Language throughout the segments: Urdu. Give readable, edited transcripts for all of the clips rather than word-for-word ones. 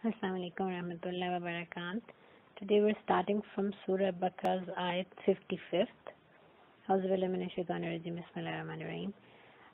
Assalamu alaikum warahmatullahi wabarakatuh. Today we're starting from Surah Baqarah's ayat 55th. Auzubillahi minash-shaytanir-rajim. Bismillahir-rahmanir-rahim.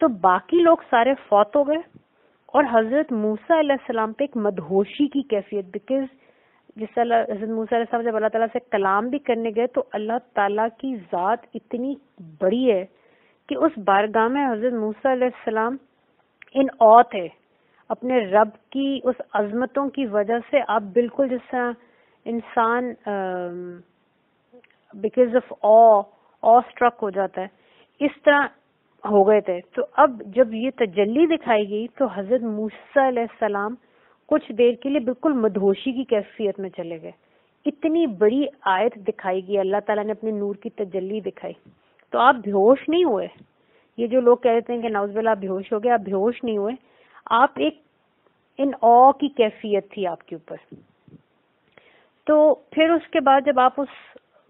تو باقی لوگ سارے فوت ہو گئے اور حضرت موسیٰ علیہ السلام پہ ایک مدہوشی کی کیفیت, بیکاز جس طرح حضرت موسیٰ علیہ السلام جب اللہ تعالیٰ سے کلام بھی کرنے گئے تو اللہ تعالیٰ کی ذات اتنی بڑی ہے کہ اس بارگاہ میں حضرت موسیٰ علیہ السلام ان awe تھے اپنے رب کی اس عظمتوں کی وجہ سے. آپ بالکل جس طرح انسان بیکاز آف awe struck ہو جاتا ہے, اس طرح ہو گئے تھے. تو اب جب یہ تجلی دکھائی گئی تو حضرت موسیٰ علیہ السلام کچھ دیر کے لیے بالکل مدہوشی کی کیفیت میں چلے گئے. اتنی بڑی آیت دکھائی گئی, اللہ تعالیٰ نے اپنے نور کی تجلی دکھائی, تو آپ بیہوش نہیں ہوئے. یہ جو لوگ کہتے ہیں کہ نعوذ باللہ آپ بیہوش ہو گئے, آپ بیہوش نہیں ہوئے, آپ ایک ان awe کی کیفیت تھی آپ کے اوپر. تو پھر اس کے بعد جب آپ اس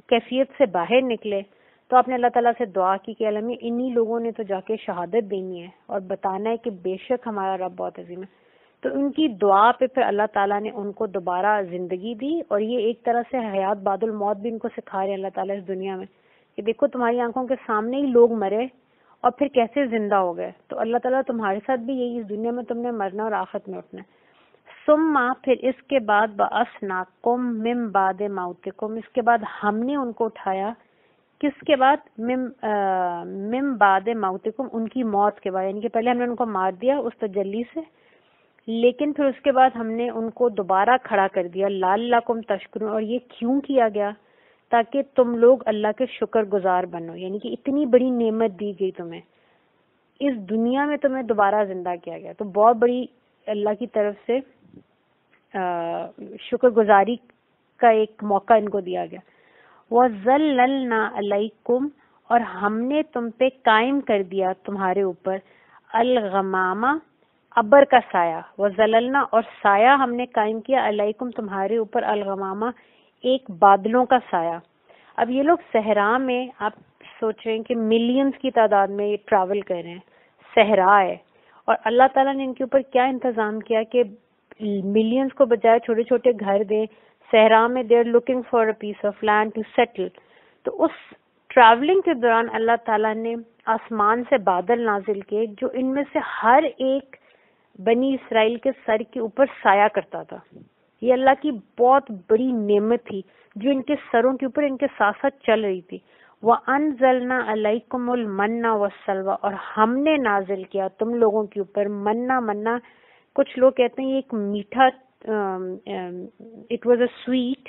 کیفیت سے باہر نکلے تو آپ نے اللہ تعالیٰ سے دعا کی کہ اللہ انہی لوگوں نے تو جا کے شہادت دینی ہے اور بتانا ہے کہ بے شک ہمارا رب بہت عظیم ہے. تو ان کی دعا پہ پھر اللہ تعالیٰ نے ان کو دوبارہ زندگی دی, اور یہ ایک طرح سے حیات بعد الموت بھی ان کو سکھا رہے ہیں اللہ تعالیٰ اس دنیا میں کہ دیکھو تمہاری آنکھوں کے سامنے ہی لوگ مرے اور پھر کیسے زندہ ہو گئے. تو اللہ تعالیٰ تمہارے ساتھ بھی یہی, اس دنیا میں تم نے مرنا اور آخرت میں اٹھنا ہے. ثم پھر اس کے بعد بعثناکم من بعد موتکم, اس کے بعد ہم نے ان کو اٹھایا. کس کے بعد؟ من بعد موتکم, ان کی موت کے بعد, یعنی کہ پہلے ہم نے ان کو مار دیا اس تجلی سے, لیکن پھر اس کے بعد ہم نے ان کو دوبارہ کھڑا کر دیا. لعلکم تشکرون, اور یہ کیوں کیا گیا؟ تاکہ تم لوگ اللہ کے شکر گزار بنو. یعنی کہ اتنی بڑی نعمت دی گئی تمہیں, اس دنیا میں تمہیں دوبارہ زندہ کیا گیا, تو بہت بڑی اللہ کی طرف سے شکر گزاری کا ایک موقع ان کو دیا گیا. وَظَلَّلْنَا عَلَيْكُمْ, اور ہم نے تم پہ قائم کر دیا تمہارے اوپر الغمامہ, ابر کا سایہ. وَظَلَّلْنَا, اور سایہ ہم نے قائم کیا علیکم تمہارے اوپر الغمامہ, ایک بادلوں کا سایہ. اب یہ لوگ صحرا میں, آپ سوچ رہے ہیں کہ ملینز کی تعداد میں یہ ٹریول کر رہے ہیں, صحرا ہے, اور اللہ تعالیٰ نے ان کے اوپر کیا انتظام کیا کہ ملینز کو بجائے چھوٹے چھوٹے گھر دیں صحرا میں. They are looking for a piece of land to settle. تو اس ٹریولنگ کے دوران اللہ تعالیٰ نے آسمان سے بادل نازل کیے جو ان میں سے ہر ایک بنی اسرائیل کے سر کے اوپر سایہ کرتا تھا. یہ اللہ کی بہت بڑی نعمت تھی جو ان کے سروں کے اوپر ان کے ساتھ ساتھ چل رہی تھی. وَأَنزَلْنَا عَلَيْكُمُ الْمَنَّ وَالسَّلْوَىٰ, اور ہم نے نازل کیا تم لوگوں کے اوپر منا. کچھ لوگ کہتے ہیں یہ ایک میٹھا, اٹ واز اے سویٹ,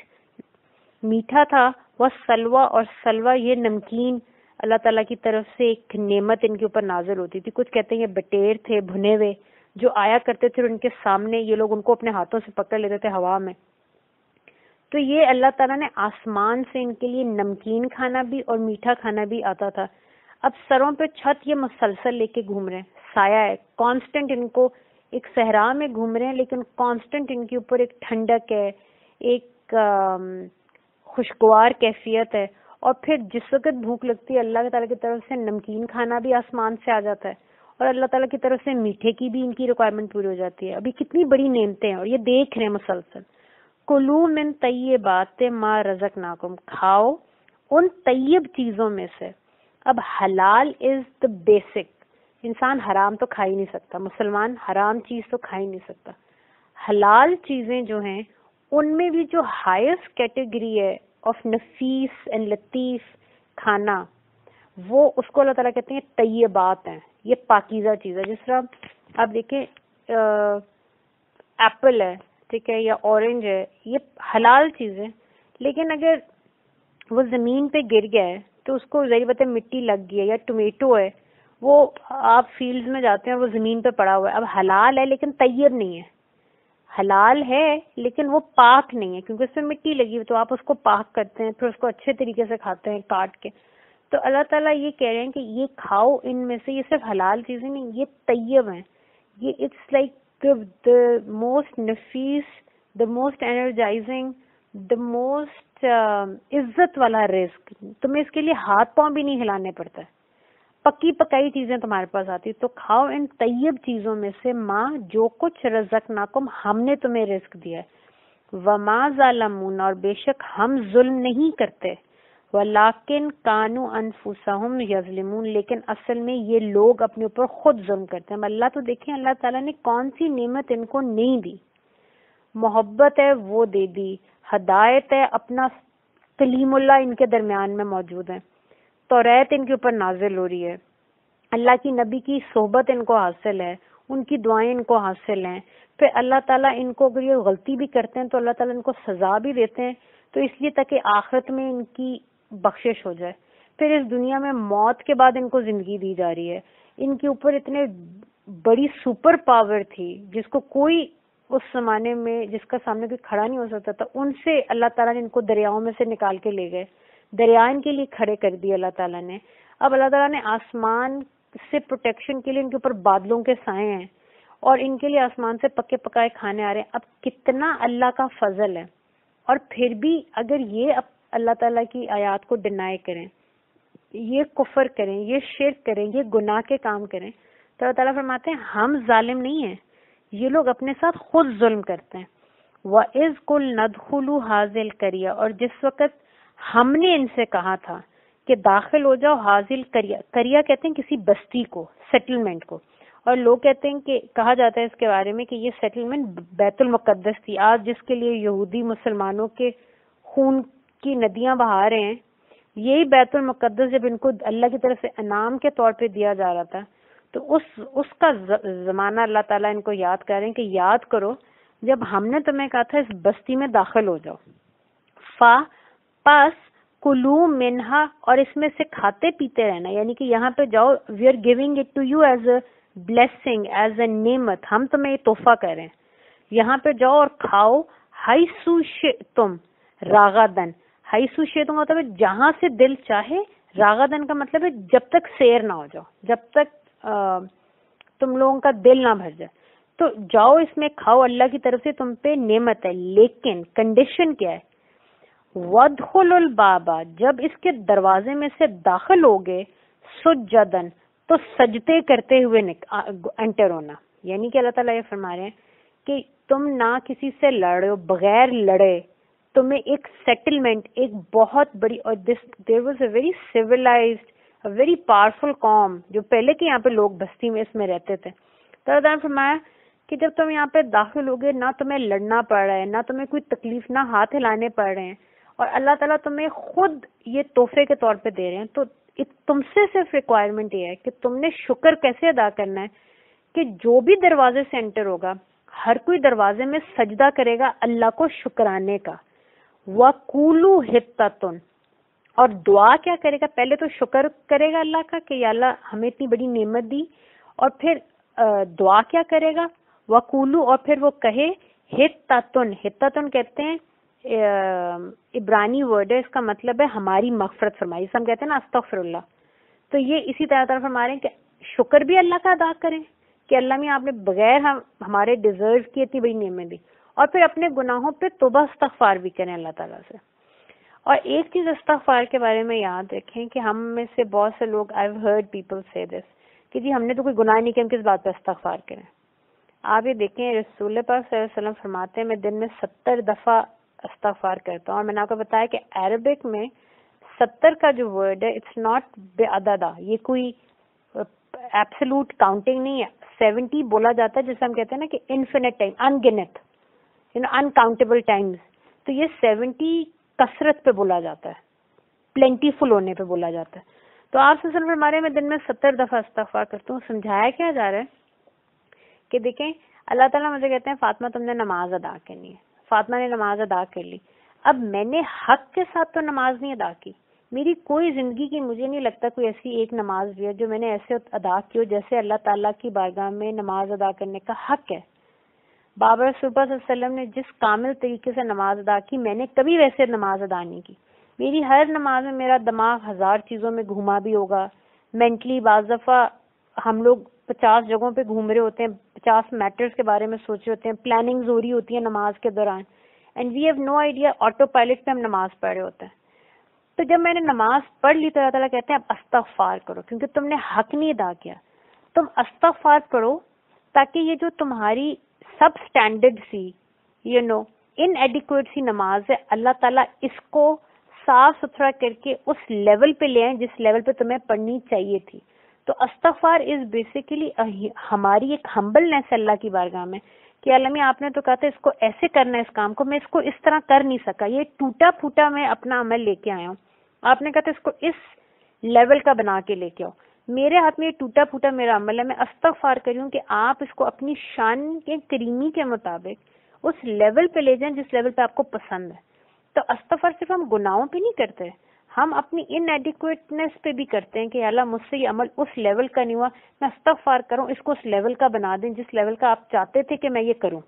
میٹھا تھا. وَالسَّلْوَىٰ, اور سلوہ یہ نمکین اللہ تعالیٰ کی طرف سے ایک نعمت ان کے اوپر نازل ہوتی تھی. کچھ کہتے ہیں یہ بٹیر تھے بھنے ہوئے جو آیا کرتے تھے اور ان کے سامنے یہ لوگ ان کو اپنے ہاتھوں سے پکڑ لیتے تھے ہوا میں. تو یہ اللہ تعالیٰ نے آسمان سے ان کے لیے نمکین کھانا بھی اور میٹھا کھانا بھی آتا تھا. اب سروں پہ چھت یہ مسلسل لے کے گھوم رہے ہیں, سایہ ہے کانسٹنٹ, ان کو ایک صحرا میں گھوم رہے ہیں لیکن کانسٹنٹ ان کے اوپر ایک ٹھنڈک ہے, ایک خوشگوار کیفیت ہے. اور پھر جس وقت بھوک لگتی ہے اللہ تعالیٰ کی طرف سے نمکین کھانا بھی آسمان سے آ جاتا ہے, اور اللہ تعالیٰ کی طرف سے میٹھے کی بھی ان کی ریکوائرمنٹ پوری ہو جاتی ہے. ابھی کتنی بڑی نعمتیں ہیں اور یہ دیکھ رہے ہیں مسلسل. کلوا من طیبات ما رزقناکم, کھاؤ ان طیب چیزوں میں سے. اب حلال از دا بیسک, انسان حرام تو کھا ہی نہیں سکتا, مسلمان حرام چیز تو کھا ہی نہیں سکتا. حلال چیزیں جو ہیں ان میں بھی جو ہائیسٹ کیٹیگری ہے آف نفیس اینڈ لطیف کھانا, وہ اس کو اللہ تعالیٰ کہتے ہیں طیبات ہیں, یہ پاکیزہ چیز ہے. جس طرح آپ دیکھیں ایپل ہے, ٹھیک ہے, یا اورنج ہے, یہ حلال چیز ہے, لیکن اگر وہ زمین پہ گر گیا ہے تو اس کو ظاہر بات ہے مٹی لگ گئی ہے. یا ٹمیٹو ہے, وہ آپ فیلڈز میں جاتے ہیں وہ زمین پہ پڑا ہوا ہے, اب حلال ہے لیکن طیب نہیں ہے. حلال ہے لیکن وہ پاک نہیں ہے کیونکہ اس میں مٹی لگی ہوئی, تو آپ اس کو پاک کرتے ہیں, پھر اس کو اچھے طریقے سے کھاتے ہیں کاٹ کے. تو اللہ تعالیٰ یہ کہہ رہے ہیں کہ یہ کھاؤ ان میں سے, یہ صرف حلال چیزیں نہیں, یہ طیب ہیں. یہ اٹس لائک the most نفیس, the most energizing, the most عزت والا رزق. تمہیں اس کے لیے ہاتھ پاؤں بھی نہیں ہلانے پڑتا ہے, پکی پکائی چیزیں تمہارے پاس آتی. تو کھاؤ ان طیب چیزوں میں سے ماں جو کچھ رزقناکم, ہم نے تمہیں رزق دیا ہے. وما ظالمون, اور بے شک ہم ظلم نہیں کرتے. وَلَٰكِن كَانُوا أَنفُسَهُمْ يَظْلِمُونَ، لیکن اصل میں یہ لوگ اپنے اوپر خود ظلم کرتے ہیں. اللہ تو دیکھیں اللہ تعالیٰ نے کون سی نعمت ان کو نہیں دی. محبت ہے وہ دے دی، ہدایت ہے، اپنا کلیم اللہ ان کے درمیان میں موجود ہے، توریت ان کے اوپر نازل ہو رہی ہے، اللہ کی نبی کی صحبت ان کو حاصل ہے، ان کی دعائیں ان کو حاصل ہیں. پھر اللہ تعالیٰ ان کو اگر یہ غلطی بھی کرتے ہیں تو اللہ تعالیٰ ان کو سزا بھی دیتے ہیں، تو اس لیے تاکہ آخرت میں ان کی بخشش ہو جائے. پھر اس دنیا میں موت کے بعد ان کو زندگی دی جا رہی ہے. ان کے اوپر اتنے بڑی سپر پاور تھی جس کو کوئی اس زمانے میں، جس کا سامنے کوئی کھڑا نہیں ہو سکتا تھا، ان سے اللہ تعالیٰ نے ان کو دریاؤں میں سے نکال کے لے گئے، دریا ان کے لیے کھڑے کر دیے اللہ تعالیٰ نے. اب اللہ تعالیٰ نے آسمان سے پروٹیکشن کے لیے ان کے اوپر بادلوں کے سائے ہیں اور ان کے لیے آسمان سے پکے پکائے کھانے آ رہے ہیں. اب کتنا اللہ کا فضل ہے. اور پھر بھی اگر یہ اللہ تعالیٰ کی آیات کو ڈینائی کریں، یہ کفر کریں، یہ شرک کریں، یہ گناہ کے کام کریں، تو اللہ تعالیٰ فرماتے ہیں ہم ظالم نہیں ہیں، یہ لوگ اپنے ساتھ خود ظلم کرتے ہیں. وَإِذْ قُلْ نَدْخُلُوا هَٰذِهِ الْقَرْيَةَ، اور جس وقت ہم نے ان سے کہا تھا کہ داخل ہو جاؤ هَٰذِهِ الْقَرْيَةَ، قریہ کہتے ہیں کسی بستی کو، سیٹلمنٹ کو، اور لوگ کہتے ہیں کہ کہا جاتا ہے اس کے بارے میں کہ یہ سیٹلمنٹ بیت المقدس تھی. آج جس کے لیے یہودی مسلمانوں کے خون کی ندیاں بہا رہے ہیں، یہی بیت المقدس جب ان کو اللہ کی طرف سے انعام کے طور پہ دیا جا رہا تھا تو اس کا زمانہ اللہ تعالیٰ ان کو یاد کر رہے ہیں کہ یاد کرو جب ہم نے تمہیں کہا تھا اس بستی میں داخل ہو جاؤ. پس کلو منہا، اور اس میں سے کھاتے پیتے رہنا، یعنی کہ یہاں پہ جاؤ، we are giving it to you as a blessing, as a نعمت، ہم تمہیں یہ تحفہ کر رہے ہیں، یہاں پہ جاؤ اور کھاؤ. حیث شئتم راغدن، حیث شئتم مطلب ہے جہاں سے دل چاہے، راغدن کا مطلب ہے جب تک سیر نہ ہو جاؤ، جب تک تم لوگوں کا دل نہ بھر جائے تو جاؤ اس میں کھاؤ، اللہ کی طرف سے تم پہ نعمت ہے. لیکن کنڈیشن کیا ہے؟ وَادْخُلُوا الْبَابَ، جب اس کے دروازے میں سے داخل ہوگے، سجدن، تو سجدے کرتے ہوئے انٹر ہونا. یعنی کہ اللہ تعالیٰ یہ فرما رہے ہیں کہ تم نہ کسی سے لڑو، بغیر لڑے تمہیں ایک سیٹلمنٹ، ایک بہت بڑی، اور there was a very civilised, very powerful قوم جو پہلے کے یہاں پہ لوگ بستی میں اس میں رہتے تھے. تو اللہ تعالیٰ نے فرمایا کہ جب تم یہاں پہ داخل ہوگے نہ تمہیں لڑنا پڑ رہا ہے، نہ تمہیں کوئی تکلیف، نہ ہاتھ ہلانے پڑ رہے ہیں، اور اللہ تعالیٰ تمہیں خود یہ تحفے کے طور پہ دے رہے ہیں. تو تم سے صرف ریکوائرمنٹ یہ ہے کہ تم نے شکر کیسے ادا کرنا ہے کہ جو بھی دروازے سے انٹر ہوگا، ہر کوئی دروازے میں سجدہ کرے گا اللہ کو شکرانے کا. وَقُولُوا حِطَّةٌ، اور دعا کیا کرے گا؟ پہلے تو شکر کرے گا اللہ کا کہ یا اللہ ہمیں اتنی بڑی نعمت دی، اور پھر دعا کیا کرے گا؟ وَقُولُوا، اور پھر وہ کہے حِطَّةٌ، حِطَّةٌ کہتے ہیں عبرانی ورڈ ہے، اس کا مطلب ہے ہماری مغفرت فرمائی، جسے ہم کہتے ہیں نا استغفر اللہ. تو یہ اسی طرح فرما رہے ہیں کہ شکر بھی اللہ کا ادا کریں کہ اللہ میں آپ نے بغیر ہمارے ڈیزرو کی اتنی بڑی نعمت دی، اور پھر اپنے گناہوں پہ توبہ استغفار بھی کریں اللہ تعالیٰ سے. اور ایک چیز استغفار کے بارے میں یاد رکھیں کہ ہم میں سے بہت سے لوگ، I've heard people say this، کہ جی ہم نے تو کوئی گناہ نہیں کیا، ہم کس بات پہ استغفار کریں. آپ یہ دیکھیں رسول پاک صلی اللہ علیہ وسلم فرماتے ہیں میں دن میں 70 دفعہ استغفار کرتا ہوں. اور میں نے آپ کو بتایا کہ عربک میں 70 کا جو ورڈ ہے اٹس ناٹ بے عددہ، یہ کوئی ایبسولوٹ کاؤنٹنگ نہیں ہے. 70 بولا جاتا ہے جسے ہم کہتے ہیں نا کہ انفینٹ ٹائم، انگنت، انکاؤنٹیبل ٹائمز. تو یہ 70 کثرت پہ بولا جاتا ہے، پلینٹی فل ہونے پہ بولا جاتا ہے. تو آپ سے صرف ہمارے میں دن میں 70 دفعہ استغفار کرتا ہوں. سمجھایا کیا جا رہا ہے کہ دیکھیں اللہ تعالیٰ مجھے کہتے ہیں فاطمہ تم نے نماز ادا کرنی ہے. فاطمہ نے نماز ادا کر لی. اب میں نے حق کے ساتھ تو نماز نہیں ادا کی. میری کوئی زندگی کی مجھے نہیں لگتا کوئی ایسی ایک نماز بھی ہے جو میں نے ایسے ادا کی ہو جیسے اللہ تعالیٰ کی بارگاہ میں نماز ادا کرنے کا حق ہے. بابر رسول صلی اللہ علیہ وسلم نے جس کامل طریقے سے نماز ادا کی میں نے کبھی ویسے نماز ادا نہیں کی. میری ہر نماز میں میرا دماغ 1000 چیزوں میں گھوما بھی ہوگا. مینٹلی بعض دفعہ ہم لوگ 50 جگہوں پہ گھوم رہے ہوتے ہیں، 50 میٹرز کے بارے میں سوچ رہے ہوتے ہیں، پلاننگز ہو رہی ہوتی ہیں نماز کے دوران، and we have no idea, autopilot پہ ہم نماز پڑھ رہے ہوتے ہیں. تو جب میں نے نماز پڑھ لی تو اللہ تعالیٰ کہتے ہیں اب استغفار کرو کیونکہ تم نے حق نہیں ادا کیا. تم استغفار کرو تاکہ یہ جو تمہاری سب سٹینڈرڈ سی ان ایڈیکویٹ سی نماز ہے اللہ تعالیٰ اس کو صاف ستھرا کر کے اس لیول پہ لے آئیں جس لیول پہ تمہیں پڑھنی چاہیے تھی. تو استغفار از بیسیکلی ہماری ایک ہمبلنس اللہ کی بارگاہ میں کہ عالمی آپ نے تو کہا تھا اس کو ایسے کرنا ہے اس کام کو, میں اس کو اس طرح کر نہیں سکا, یہ ٹوٹا پھوٹا میں اپنا عمل لے کے آیا ہوں, آپ نے کہا تھا اس کو اس لیول کا بنا کے لے کے آؤ, میرے ہاتھ میں یہ ٹوٹا پھوٹا میرا عمل ہے, میں استغفار کری ہوں کہ آپ اس کو اپنی شان کے کریمی کے مطابق اس لیول پہ لے جائیں جس لیول پہ آپ کو پسند ہے. تو استغفار صرف ہم گناہوں پہ نہیں کرتے, ہم اپنی ان ایڈیکویٹنس پہ بھی کرتے ہیں کہ اللہ مجھ سے یہ عمل اس لیول کا نہیں ہوا, میں استغفار کروں اس کو اس لیول کا بنا دیں جس لیول کا آپ چاہتے تھے کہ میں یہ کروں.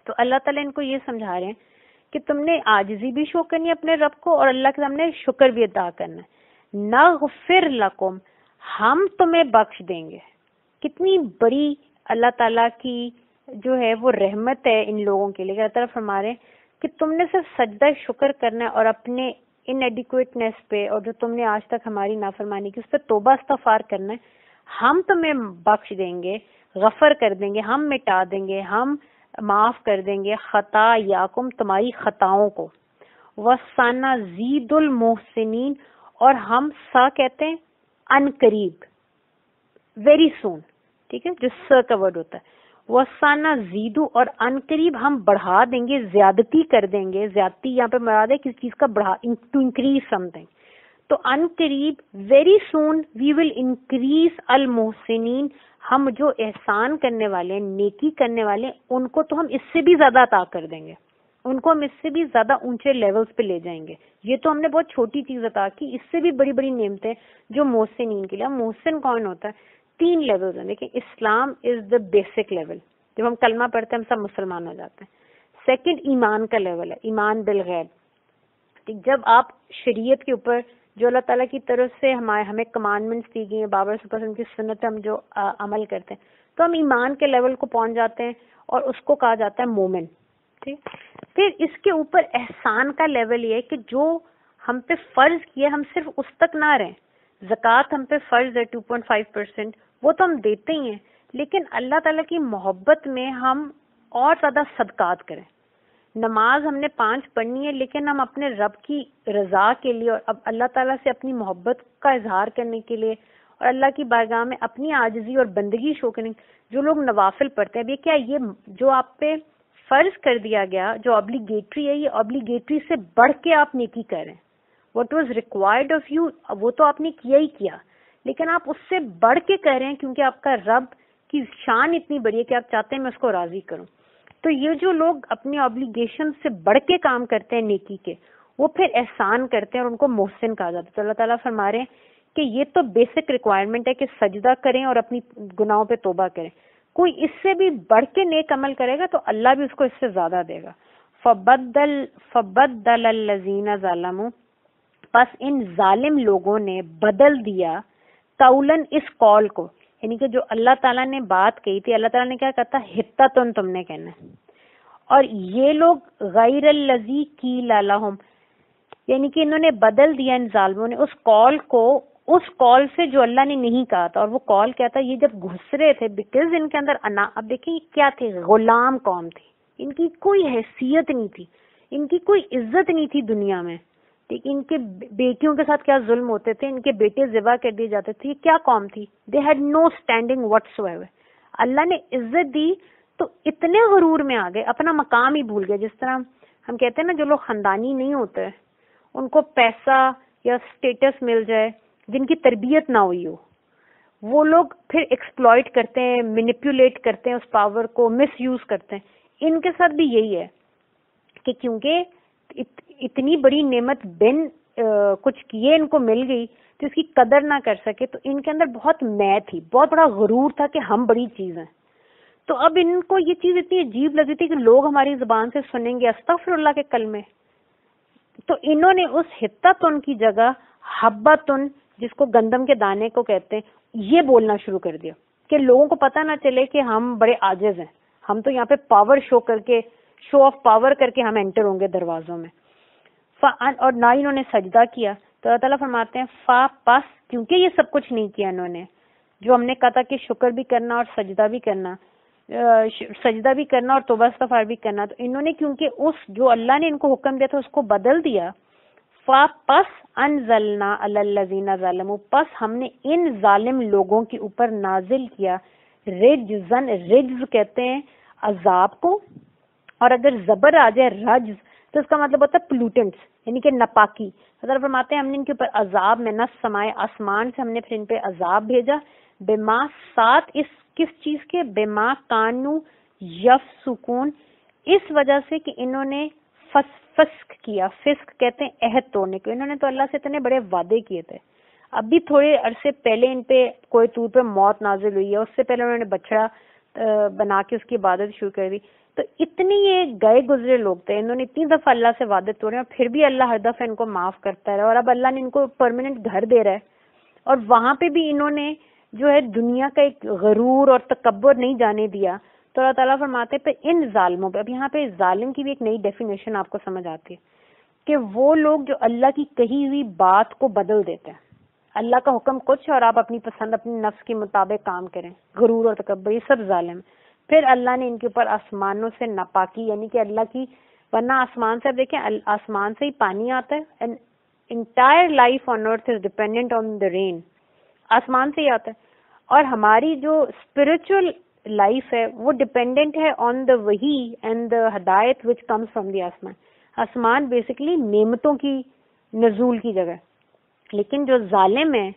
تو اللہ تعالیٰ ان کو یہ سمجھا رہے ہیں کہ تم نے عاجزی بھی شو کرنی ہے اپنے رب کو اور اللہ کے سامنے شکر بھی ادا کرنا ہے. نغفر لکم, ہم تمہیں بخش دیں گے. کتنی بڑی اللہ تعالیٰ کی جو ہے وہ رحمت ہے ان لوگوں کے لیے. اللہ تعالیٰ فرما رہے ہیں کہ تم نے صرف سجدہ شکر کرنا ہے اور اپنے ان ایڈیکویٹنس پہ اور جو تم نے آج تک ہماری نافرمانی کی اس پہ توبہ استغفار کرنا ہے, ہم تمہیں بخش دیں گے, غفر کر دیں گے, ہم مٹا دیں گے, ہم معاف کر دیں گے خطا یاکم تمہاری خطاؤں کو. وَسَنَ زِیدُ الْمُحْسِنِينَ, اور ہم سا کہتے ہیں ان قریب, ویری سون, ٹھیک ہے, جو س کا ورڈ ہوتا ہے. وَسَنَ زِیدُ, اور ان قریب ہم بڑھا دیں گے, زیادتی کر دیں گے. زیادتی یہاں پہ مراد ہے کسی چیز کا بڑھا, ٹو انکریز سم تھنگ. تو ان قریب very soon we will increase المحسنین, ہم جو احسان کرنے والے ہیں نیکی کرنے والے ہیں ان کو تو ہم اس سے بھی زیادہ عطا کر دیں گے, ان کو ہم اس سے بھی زیادہ اونچے لیولز پہ لے جائیں گے. یہ تو ہم نے بہت چھوٹی چیز عطا کی, اس سے بھی بڑی بڑی نعمتیں جو محسنین کے لیے. محسن کون ہوتا ہے؟ 3 لیولز ہیں. دیکھیں اسلام از دا بیسک لیول, جب ہم کلمہ پڑھتے ہیں ہم سب مسلمان ہو جاتے ہیں. سیکنڈ ایمان کا لیول ہے, ایمان بالغیب. جب آپ شریعت کے اوپر جو اللہ تعالیٰ کی طرف سے ہمیں کمانڈمنٹس دی گئی ہیں, بابر صلی اللہ علیہ وسلم کی سنت ہم جو عمل کرتے ہیں, تو ہم ایمان کے لیول کو پہنچ جاتے ہیں اور اس کو کہا جاتا ہے مومن. ٹھیک, پھر اس کے اوپر احسان کا لیول یہ ہے کہ جو ہم پہ فرض کیا ہم صرف اس تک نہ رہیں. زکوٰۃ ہم پہ فرض ہے 2.5%, وہ تو ہم دیتے ہی ہیں, لیکن اللہ تعالیٰ کی محبت میں ہم اور زیادہ صدقات کریں. نماز ہم نے 5 پڑھنی ہے, لیکن ہم اپنے رب کی رضا کے لیے اور اب اللہ تعالیٰ سے اپنی محبت کا اظہار کرنے کے لیے اور اللہ کی بارگاہ میں اپنی عاجزی اور بندگی شو کرنے, جو لوگ نوافل پڑھتے ہیں, اب یہ کیا, یہ جو آپ پہ فرض کر دیا گیا جو obligatory ہے, یہ obligatory سے بڑھ کے آپ نیکی کریں. what was required of you وہ تو آپ نے کیا ہی کیا, لیکن آپ اس سے بڑھ کے کر رہے ہیں کیونکہ آپ کا رب کی شان اتنی بڑی ہے کہ آپ چاہتے ہیں میں اس کو راضی کروں. تو یہ جو لوگ اپنی obligation سے بڑھ کے کام کرتے ہیں نیکی کے, وہ پھر احسان کرتے ہیں اور ان کو محسن کہا جاتا ہے. تو اللہ تعالیٰ فرما رہے ہیں کہ یہ تو بیسک ریکوائرمنٹ ہے کہ سجدہ کریں اور اپنی گناہوں پہ توبہ کریں. کوئی اس سے بھی بڑھ کے نیک عمل کرے گا تو اللہ بھی اس کو اس سے زیادہ دے گا. فبدل الذین ظلموا, پس ان ظالم لوگوں نے بدل دیا قولاً اس قول کو, یعنی کہ جو اللہ تعالیٰ نے بات کہی تھی, اللہ تعالیٰ نے کیا کہتا, حتتن تم نے کہنا ہے, اور یہ لوگ غیر الذی قیل لہم, یعنی کہ انہوں نے بدل دیا ان ظالموں نے اس قول کو اس قول سے جو اللہ نے نہیں کہا تھا. اور وہ قول کیا تھا, یہ جب گھس رہے تھے بیکاز ان کے اندر اب دیکھیں یہ کیا تھے, غلام قوم تھی, ان کی کوئی حیثیت نہیں تھی, ان کی کوئی عزت نہیں تھی دنیا میں. ٹھیک, ان کے بیٹیوں کے ساتھ کیا ظلم ہوتے تھے, ان کے بیٹے ذبح کر دیے جاتے تھے. یہ کیا قوم تھی, they had no standing whatsoever. اللہ نے عزت دی تو اتنے غرور میں آ گئے, اپنا مقام ہی بھول گئے. جس طرح ہم کہتے ہیں نا, جو لوگ خاندانی نہیں ہوتے ان کو پیسہ یا اسٹیٹس مل جائے, جن کی تربیت نہ ہوئی ہو, وہ لوگ پھر ایکسپلائٹ کرتے ہیں, مینیپولیٹ کرتے ہیں اس پاور کو, مس یوز کرتے ہیں. ان کے ساتھ بھی یہی ہے کہ کیونکہ اتنی بڑی نعمت بن کچھ کیے ان کو مل گئی تو اس کی قدر نہ کر سکے, تو ان کے اندر بہت میں تھی, بہت بڑا غرور تھا کہ ہم بڑی چیز ہیں. تو اب ان کو یہ چیز اتنی عجیب لگی تھی کہ لوگ ہماری زبان سے سنیں گے استغفر اللہ کے کلمے, تو انہوں نے اس حتتن کی جگہ حبتن, جس کو گندم کے دانے کو کہتے ہیں, یہ بولنا شروع کر دیا کہ لوگوں کو پتہ نہ چلے کہ ہم بڑے عاجز ہیں, ہم تو یہاں پہ پاور شو کر کے, شو آف پاور کر کے ہم انٹر ہوں گے دروازوں میں. اور نہ انہوں نے سجدہ کیا. تو اللہ تعالیٰ فرماتے ہیں پس کیونکہ یہ سب کچھ نہیں کیا انہوں نے, جو ہم نے کہا تھا کہ شکر بھی کرنا اور سجدہ بھی کرنا اور توبہ استغفار بھی کرنا, تو انہوں نے کیونکہ اس جو اللہ نے ان کو حکم دیا تھا اس کو بدل دیا. پس انزلنا علی الذین ظلموا، پس ہم نے ان ظالم لوگوں کے اوپر نازل کیا رجزن، رجز کہتے ہیں عذاب کو، اور اگر زبر آ جائے رجز تو اس کا مطلب ہوتا ہے پلوٹنٹس، یعنی کہ ناپاکی. حضرت فرماتے ہیں ہم نے ان کے اوپر عذاب میں نہ سمائے، آسمان سے ہم نے پھر ان پہ عذاب بھیجا، بما ساتھ اس کس چیز کے، بما کانو یفسقون، اس وجہ سے کہ انہوں نے فسق کیا. فسق کہتے ہیں عہد توڑنے کو. انہوں نے تو اللہ سے اتنے بڑے وعدے کیے تھے، ابھی تھوڑے عرصے پہلے ان پہ کوئی طور پہ موت نازل ہوئی ہے، اس سے پہلے انہوں نے بچڑا بنا کے اس کی عبادت شروع کر دی. تو اتنے یہ گئے گزرے لوگ تھے، انہوں نے اتنی دفعہ اللہ سے وعدے توڑے اور پھر بھی اللہ ہر دفعہ ان کو معاف کرتا رہا، اور اب اللہ نے ان کو پرماننٹ گھر دے رہا ہے، اور وہاں پہ بھی انہوں نے جو ہے دنیا کا ایک غرور اور تکبر نہیں جانے دیا. تو اللہ تعالیٰ فرماتے پہ ان ظالموں پہ، اب یہاں پہ ظالم کی بھی ایک نئی ڈیفینیشن آپ کو سمجھ آتی ہے کہ وہ لوگ جو اللہ کی کہی ہوئی بات کو بدل دیتے ہیں. اللہ کا حکم کچھ اور آپ اپنی پسند اپنی نفس کے مطابق کام کریں، غرور اور تکبر، یہ سب ظالم. پھر اللہ نے ان کے اوپر آسمانوں سے ناپاکی، یعنی کہ اللہ کی، ورنہ آسمان سے دیکھیں آسمان سے ہی پانی آتا ہے. Entire life on earth is dependent on the rain, آسمان سے ہی آتا ہے. اور ہماری جو اسپرچل لائف ہے وہ ڈیپینڈنٹ ہے آن دا وحی اینڈ دا ہدایت وچ کمز فرام دی آسمان. آسمان بیسیکلی نعمتوں کی نزول کی جگہ ہے. لیکن جو ظالم ہیں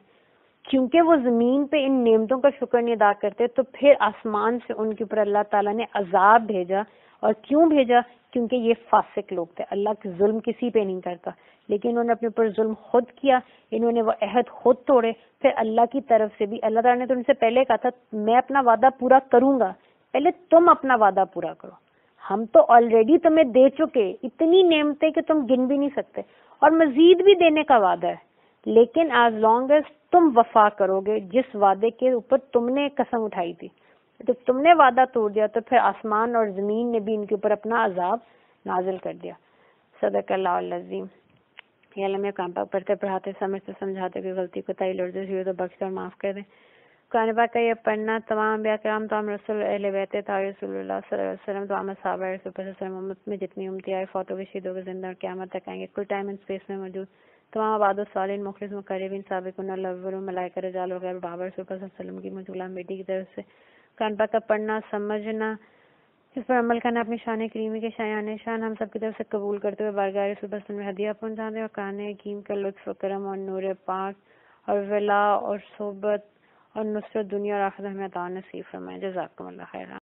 کیونکہ وہ زمین پہ ان نعمتوں کا شکر نہیں ادا کرتے، تو پھر آسمان سے ان کے اوپر اللہ تعالیٰ نے عذاب بھیجا. اور کیوں بھیجا؟ کیونکہ یہ فاسق لوگ تھے. اللہ کے ظلم کسی پہ نہیں کرتا، لیکن انہوں نے اپنے اوپر ظلم خود کیا، انہوں نے وہ عہد خود توڑے. پھر اللہ کی طرف سے بھی اللہ تعالیٰ نے تو ان سے پہلے کہا تھا میں اپنا وعدہ پورا کروں گا، پہلے تم اپنا وعدہ پورا کرو. ہم تو آلریڈی تمہیں دے چکے اتنی نعمتیں کہ تم گن بھی نہیں سکتے، اور مزید بھی دینے کا وعدہ ہے. لیکن ایز لانگ ایز تم وفا کرو گے جس وعدے کے اوپر تم نے قسم اٹھائی تھی، جب تم نے وعدہ توڑ دیا تو پھر آسمان اور زمین نے بھی ان کے اوپر اپنا عذاب نازل کر دیا. صدق اللہ العظیم. یا اللہ میں کام پاک پڑھتے پڑھاتے سمجھتے سمجھاتے کوئی غلطی کوتاہی لرزش ہوئی تو بخش اور معاف کر دیں. قرآن پاک کا یہ پڑھنا تمام انبیاء کرام، تمام رسول اہل بیت طاہرین رسول اللہ صلی اللہ علیہ وسلم، تمام صحابہ رسول اللہ صلی اللہ علیہ وسلم، امت میں جتنی امتی آئے فوتوں کے شہیدوں کے زندہ اور قیامت تک آئیں گے، کل ٹائم اینڈ اسپیس میں موجود تمام عباد الصالحین مخلص مقربین سابقون الاولون ملائکہ رجال وغیرہ بابر رسول اللہ صلی اللہ علیہ وسلم کی مجھولہ بیٹی کی طرف سے قرآن پاک کا پڑھنا سمجھنا اس پر عمل کرنا اپنی شان کریمی کے شایان شان ہم سب کی طرف سے قبول کرتے ہوئے بارگاہ رسول اللہ صلی اللہ علیہ وسلم میں ہدیہ پہنچانے اور قرآن حکیم کا لطف و کرم اور نور پاک اور ولا اور صحبت اور نصرت دنیا اور آخرت ہمیں عطا نصیب فرمائے. جزاکم اللہ خیر.